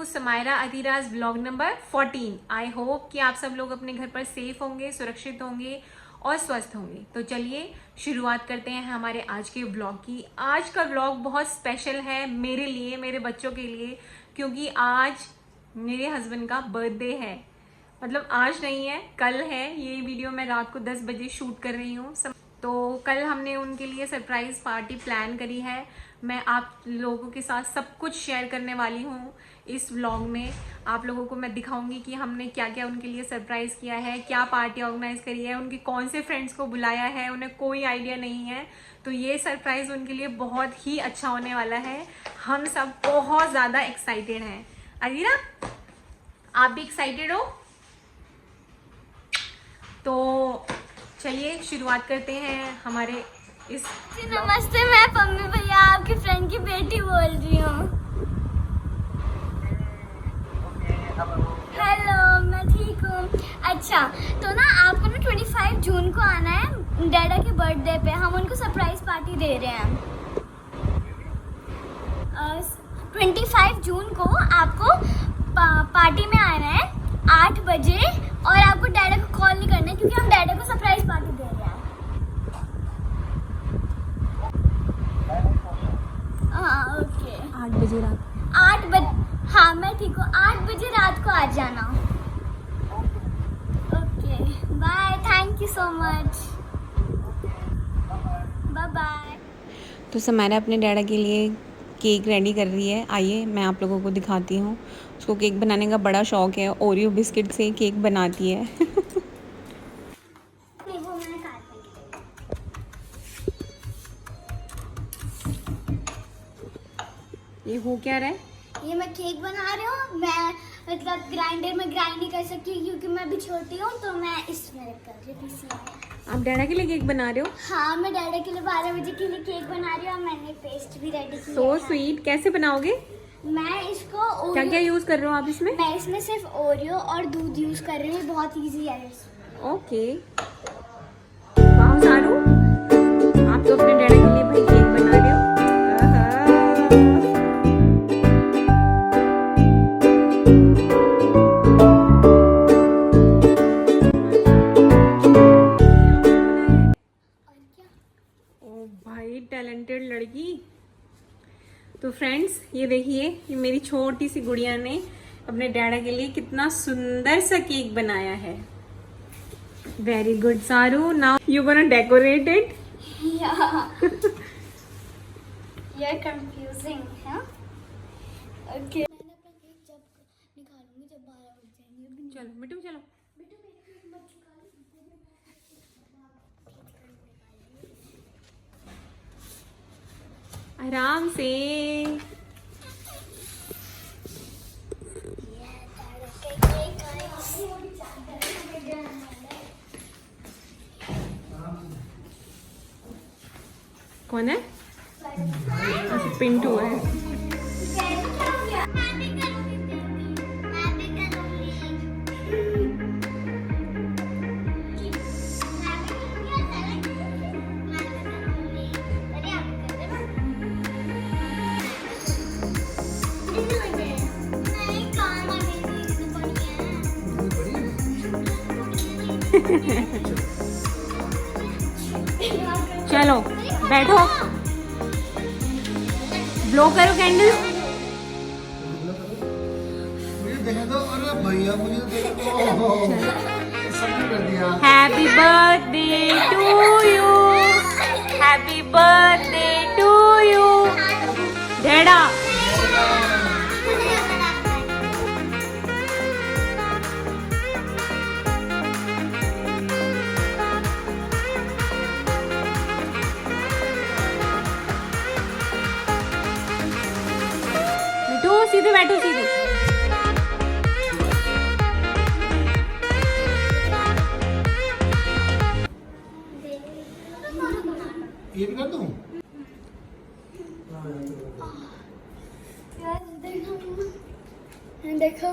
Samaira Adiraj vlog number 14। I hope कि आप सब लोग अपने घर पर सेफ होंगे, सुरक्षित होंगे और स्वस्थ होंगे। तो चलिए शुरुआत करते हैं हमारे आज के व्लॉग की। आज का व्लॉग बहुत स्पेशल है मेरे लिए, मेरे बच्चों के लिए, क्योंकि आज मेरे हस्बैंड का बर्थडे है। मतलब आज नहीं है, कल है। ये वीडियो मैं रात को 10 बजे शूट कर रही हूँ। तो कल हमने उनके लिए सरप्राइज पार्टी प्लान करी है। मैं आप लोगों के साथ सब कुछ शेयर करने वाली हूँ इस व्लॉग में। आप लोगों को मैं दिखाऊंगी कि हमने क्या क्या उनके लिए सरप्राइज किया है, क्या पार्टी ऑर्गेनाइज करी है, उनके कौन से फ्रेंड्स को बुलाया है, उन्हें कोई आइडिया नहीं है। तो ये सरप्राइज उनके लिए बहुत ही अच्छा होने वाला है। हम सब बहुत ज़्यादा एक्साइटेड हैं। अदीरा, आप भी एक्साइटेड हो? तो चलिए शुरुआत करते हैं हमारे इस। नमस्ते, मैं पम्मी भैया आपकी फ्रेंड की बेटी बोल रही हूँ। हेलो, मैं ठीक हूँ। अच्छा, तो ना आपको ना 25 जून को आना है डैडा के बर्थडे पे। हम उनको सरप्राइज पार्टी दे रहे हैं। 25 जून को आपको पार्टी में आना है 8 बजे, और आपको डैडा को कॉल नहीं करना है क्योंकि हम डैडा को सरप्राइज पार्टी दे रहे हैं। हाँ, ओके। 8 बजे रात। 8 बजे, हाँ मैं ठीक हूँ। 8 बजे रात को आ जाना। Okay, bye, thank you so much, bye bye. तो समायरा अपने डैडा के लिए केक रेडी कर रही है। आइए मैं आप लोगों को दिखाती हूँ। उसको केक बनाने का बड़ा शौक है। ओरियो बिस्किट से केक बनाती है। ये हो क्या रहा है? ये मैं केक बना रही हूँ। मैं मतलब ग्राइंडर में ग्राइंड नहीं कर सकती क्योंकि मैं अभी छोटी हूँ, तो मैं इसमें कर रही हूँ पीसी में। आप डैडा के लिए केक बना रहे हो? हाँ, मैं डैडा के लिए 12 बजे के लिए केक बना रही हूँ और मैंने पेस्ट भी रेडी किया सो है। स्वीट। कैसे बनाओगे? मैं इसको क्या क्या यूज कर रहे हो आप इसमें? मैं इसमें सिर्फ ओरियो और दूध यूज कर रही हूँ। बहुत इजी है। ओके। वाह सारू, आप तो अपने डैडा के लिए भाई केक बना रहे हो। ओ भाई, टैलेंटेड लड़की। तो फ्रेंड्स, ये देखिए, ये मेरी छोटी सी गुड़िया ने अपने डैडा के लिए कितना सुंदर सा केक बनाया है। वेरी गुड सारू। Now you gonna decorate it. You're confusing, huh? Okay. मैंने अपना केक जब निकालूंगी जब 12 बज जाएंगे। चलो मिट्टू, चलो। आराम से। कौन है? अच्छा, पिंटू है। चलो बैठो, ब्लो करो कैंडल। मुझे देखा तो, अरे भैया मुझे happy birthday to you, happy birthday to you डैडा। सीधे बैठो, सीधे। ये भी कर दूं? देखो।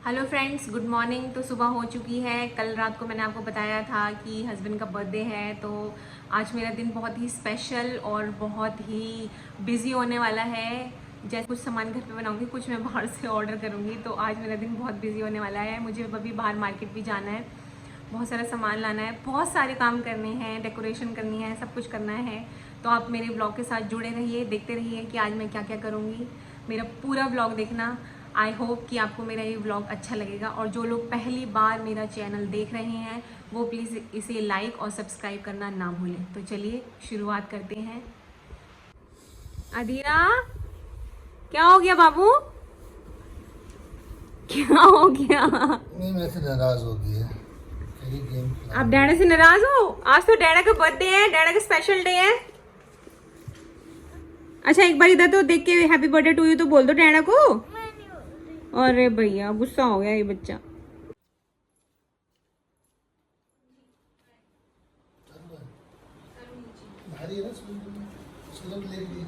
Hello friends, good morning. तो सुबह हो चुकी है। कल रात को मैंने आपको बताया था कि हस्बैंड का बर्थडे है, तो आज मेरा दिन बहुत ही स्पेशल और बहुत ही बिजी होने वाला है। जैसे कुछ सामान घर पे बनाऊंगी, कुछ मैं बाहर से ऑर्डर करूंगी। तो आज मेरा दिन बहुत बिजी होने वाला है। मुझे अभी बाहर मार्केट भी जाना है, बहुत सारा सामान लाना है, बहुत सारे काम करने हैं, डेकोरेशन करनी है, सब कुछ करना है। तो आप मेरे ब्लॉग के साथ जुड़े रहिए, देखते रहिए कि आज मैं क्या क्या करूँगी। मेरा पूरा ब्लॉग देखना। आई होप कि आपको मेरा ये ब्लॉग अच्छा लगेगा। और जो लोग पहली बार मेरा चैनल देख रहे हैं वो प्लीज़ इसे लाइक और सब्सक्राइब करना ना भूलें। तो चलिए शुरुआत करते हैं। अधीरा, क्या हो गया बाबू? क्या हो गया? नहीं, मेरे से नाराज हो गई है। मेरी गेम आप डैडा से नाराज हो? आज तो डैडा का बर्थडे है, डैडा का स्पेशल डे है। अच्छा एक बार इधर तो देख के हैप्पी बर्थडे टू यू तो बोल दो डैडा को। अरे भैया गुस्सा हो गया ये बच्चा। भारी है ना, स्कूल ले ली।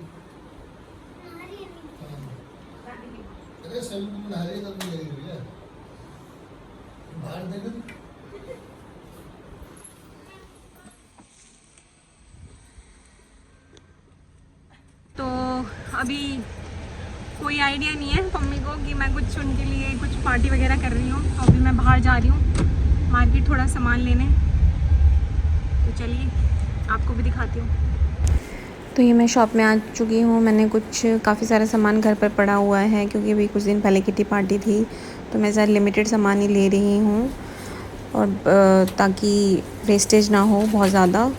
अरे सभी को भारी है तो ले ली है। बाहर दे दो। तो अभी कोई आइडिया नहीं है मम्मी को कि मैं कुछ उनके लिए कुछ पार्टी वगैरह कर रही हूँ। तो अभी मैं बाहर जा रही हूँ मार्केट थोड़ा सामान लेने। तो चलिए आपको भी दिखाती हूँ। तो ये मैं शॉप में आ चुकी हूँ। मैंने कुछ काफ़ी सारा सामान घर पर पड़ा हुआ है क्योंकि अभी कुछ दिन पहले किटी पार्टी थी, तो मैं ज़रा लिमिटेड सामान ही ले रही हूँ और ताकि वेस्टेज ना हो बहुत ज़्यादा।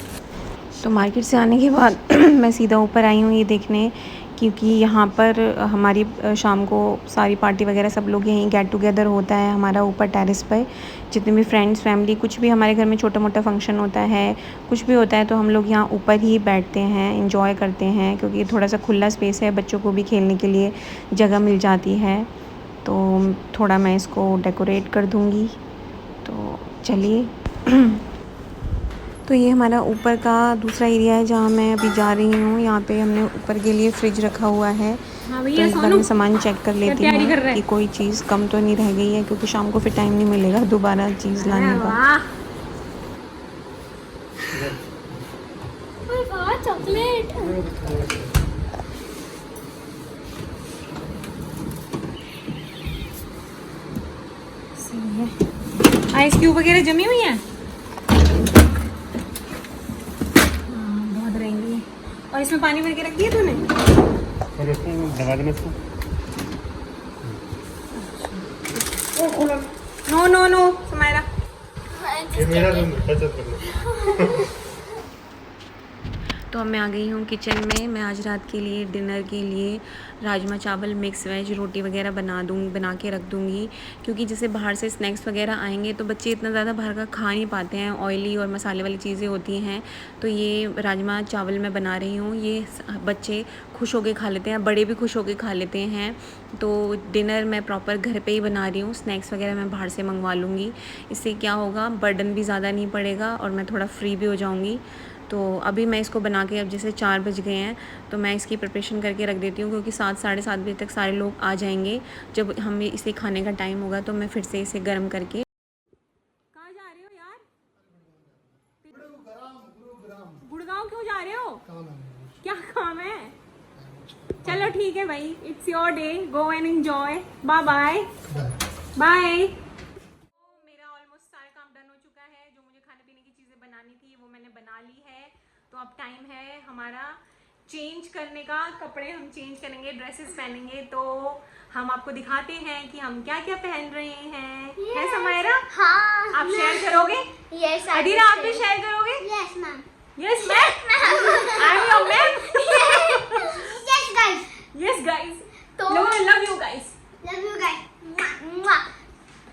तो मार्केट से आने के बाद मैं सीधा ऊपर आई हूँ ये देखने, क्योंकि यहाँ पर हमारी शाम को सारी पार्टी वगैरह सब लोग यहीं गेट टुगेदर होता है हमारा ऊपर टेरेस पर। जितने भी फ्रेंड्स फैमिली कुछ भी हमारे घर में छोटा मोटा फंक्शन होता है, कुछ भी होता है, तो हम लोग यहाँ ऊपर ही बैठते हैं, एंजॉय करते हैं, क्योंकि थोड़ा सा खुला स्पेस है, बच्चों को भी खेलने के लिए जगह मिल जाती है। तो थोड़ा मैं इसको डेकोरेट कर दूँगी। तो चलिए तो ये हमारा ऊपर का दूसरा एरिया है जहाँ मैं अभी जा रही हूँ। यहाँ पे हमने ऊपर के लिए फ्रिज रखा हुआ है। तो एक बार मैं सामान चेक कर लेती हूँ कि कोई चीज़ कम तो नहीं रह गई है, क्योंकि शाम को फिर टाइम नहीं मिलेगा दोबारा चीज़ लाने का। चॉकलेट आइस क्यूब वगैरह जमी हुई हैं, बहुत रहेंगी। और इसमें पानी भर के रख दिया तूने? दबा देना इसको। नो नो नो समायरा, ये मेरा रूम बचत कर लो। तो अब मैं आ गई हूँ किचन में। मैं आज रात के लिए डिनर के लिए राजमा चावल मिक्स वेज रोटी वगैरह बना के रख दूँगी, क्योंकि जैसे बाहर से स्नैक्स वगैरह आएंगे तो बच्चे इतना ज़्यादा बाहर का खा नहीं पाते हैं, ऑयली और मसाले वाली चीज़ें होती हैं। तो ये राजमा चावल मैं बना रही हूँ, ये बच्चे खुश होके खा लेते हैं, बड़े भी खुश होके खा लेते हैं। तो डिनर मैं प्रॉपर घर पे ही बना रही हूँ, स्नैक्स वगैरह मैं बाहर से मंगवा लूँगी। इससे क्या होगा, बर्डन भी ज़्यादा नहीं पड़ेगा और मैं थोड़ा फ्री भी हो जाऊँगी। तो अभी मैं इसको बना के, अब जैसे 4 बज गए हैं, तो मैं इसकी प्रिपरेशन करके रख देती हूँ, क्योंकि 7 साढ़े 7 बजे तक सारे लोग आ जाएंगे। जब हमें इसे खाने का टाइम होगा तो मैं फिर से इसे गर्म करके। कहाँ जा रहे हो यार? गुड़गांव क्यों जा रहे हो? क्या काम है? चलो ठीक है भाई, it's your day, go and enjoy. Bye bye bye. मेरा ऑलमोस्ट सारा काम डन हो चुका है। जो मुझे खाने पीने की चीज़ें बनानी थी वो मैंने बना ली है। तो अब टाइम है हमारा चेंज करने का, कपड़े हम चेंज करेंगे, ड्रेसेस पहनेंगे। तो हम आपको दिखाते हैं कि हम क्या क्या पहन रहे हैं। है समायरा? हाँ, आप शेयर करोगे? यस अधीरा आप भी शेयर करोगे? Yes ma'am, yes ma'am, I am your ma'am. Yes guys, yes guys, तो love you guys. Love you guys.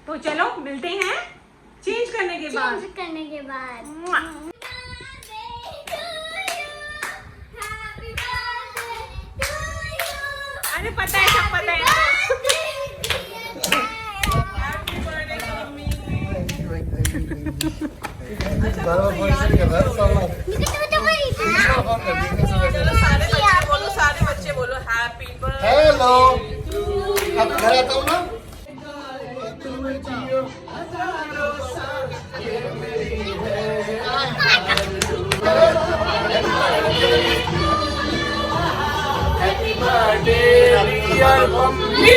तो चलो मिलते हैं चेंज करने के बाद। चेंज करने के बाद। मुआ। अरे पता है, सब पता है। सारे बच्चे बोलो हैप्पी बर्थडे। हेलो, अब घर आता हूँ ना। Happy birthday dear Mummy.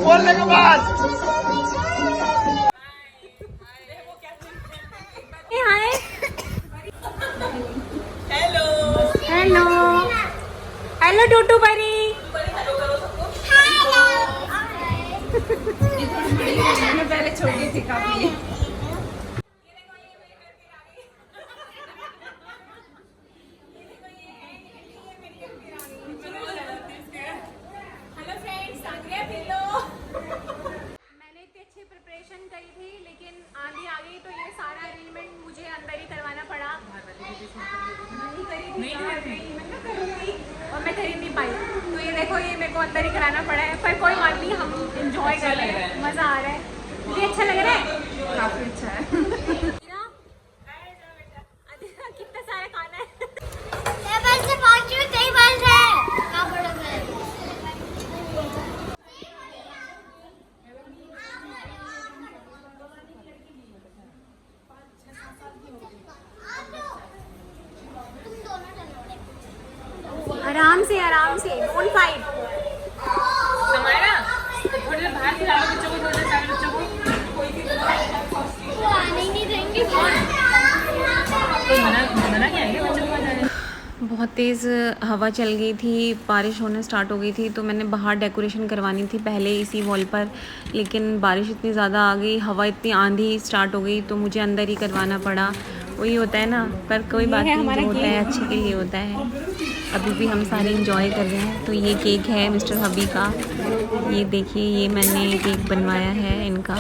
बोलने के बाद हाय हेलो हेलो हेलो टूटू परी। मैं पहले छोटी थी काफी। हेलो फ्रेंड्स, मैंने इतनी अच्छी प्रिपरेशन करी थी लेकिन आंधी आ गई तो ये सारा अरेंजमेंट मुझे अंदर ही करवाना पड़ा। नहीं करूँगी और मैं खरीद नहीं पाई तो ये देखो, ये मेरे को अंदर ही कराना पड़ा है। पर कोई बात नहीं, हम इंजॉय कर रहे हैं, मज़ा आ रहा है, मुझे अच्छा लग रहा है, काफ़ी अच्छा है। कितना सारा खाना है। टेबल से पहुंची हूँ, टेबल से कहाँ पड़ा है? आराम से डोंट फाइट। हमारा थोड़ी देर बाहर खिलाओ बच्चों को, थोड़ी देर सारे बच्चों को। कोई भी वो आने ही नहीं देंगे। मना क्या है बच्चों को जाने। बहुत तेज़ हवा चल गई थी, बारिश होना स्टार्ट हो गई थी तो मैंने बाहर डेकोरेशन करवानी थी पहले इसी वॉल पर, लेकिन बारिश इतनी ज़्यादा आ गई, हवा इतनी आंधी स्टार्ट हो गई तो मुझे अंदर ही करवाना पड़ा। वही होता है ना, पर कोई बात नहीं, जो होता है अच्छे के लिए होता है। अभी भी हम सारे इंजॉय कर रहे हैं। तो ये केक है मिस्टर हबी का, ये देखिए, ये मैंने केक बनवाया है इनका।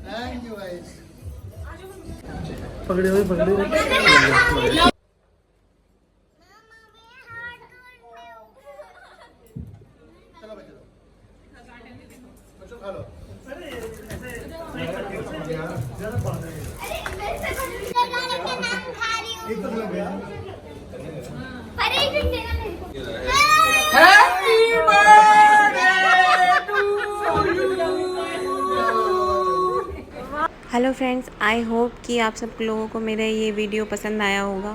Thank you guys. पकड़े हुए चलो बच्चों खा लो। एक तो लग गया। अरे एक मिनट देना मेरे को। Happy birthday to you. Hello friends, I hope कि आप सब लोगों को मेरा ये वीडियो पसंद आया होगा।